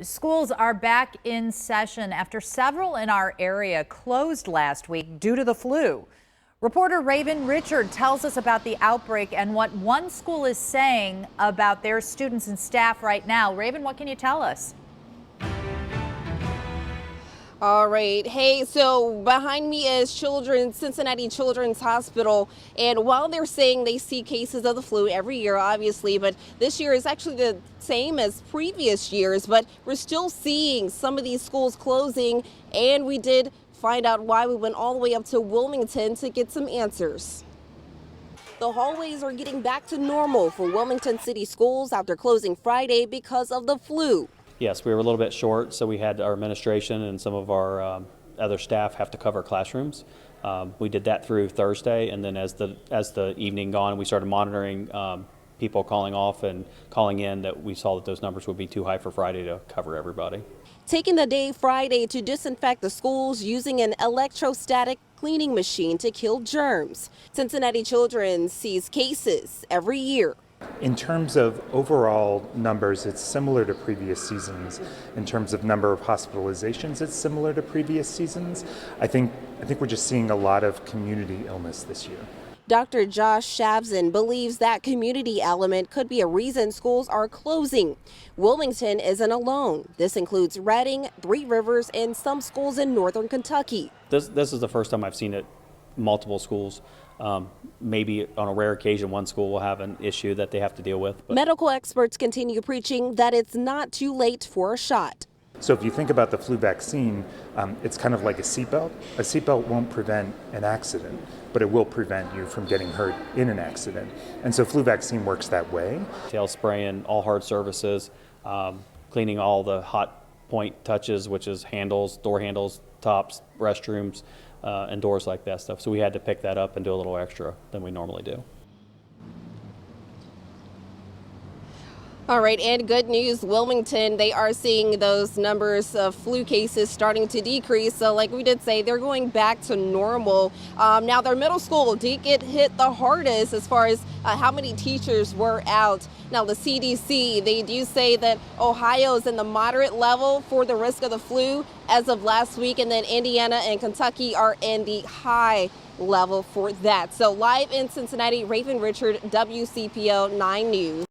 Schools are back in session after several in our area closed last week due to the flu. Reporter Raven Richard tells us about the outbreak and what one school is saying about their students and staff right now. Raven, what can you tell us? All right. Hey, so behind me is Cincinnati Children's Hospital. And while they're saying they see cases of the flu every year, obviously, but this year is actually the same as previous years. But we're still seeing some of these schools closing. And we did find out why. We went all the way up to Wilmington to get some answers. The hallways are getting back to normal for Wilmington City schools after closing Friday because of the flu. Yes, we were a little bit short, so we had our administration and some of our other staff have to cover classrooms. We did that through Thursday, and then as the evening gone, we started monitoring people calling off and calling in. That we saw that those numbers would be too high for Friday to cover everybody. Taking the day Friday to disinfect the schools using an electrostatic cleaning machine to kill germs. Cincinnati Children sees cases every year. In terms of overall numbers, it's similar to previous seasons. In terms of number of hospitalizations, it's similar to previous seasons. I think we're just seeing a lot of community illness this year. Dr. Josh Schaffzin believes that community element could be a reason schools are closing. Wilmington isn't alone. This includes Reading, Three Rivers, and some schools in northern Kentucky. This is the first time I've seen it. Multiple schools. Maybe on a rare occasion, one school will have an issue that they have to deal with. But medical experts continue preaching that it's not too late for a shot. So if you think about the flu vaccine, it's kind of like a seatbelt. A seatbelt won't prevent an accident, but it will prevent you from getting hurt in an accident. And so flu vaccine works that way. Tail spraying, all hard surfaces, cleaning all the hot point touches, which is handles, door handles, tops, restrooms, and doors like that stuff. So we had to pick that up and do a little extra than we normally do. All right, and good news, Wilmington, they are seeing those numbers of flu cases starting to decrease. So like we did say, they're going back to normal. Now their middle school did get hit the hardest as far as how many teachers were out. Now the CDC, they do say that Ohio is in the moderate level for the risk of the flu as of last week, and then Indiana and Kentucky are in the high level for that. So live in Cincinnati, Raven Richard, WCPO 9 News.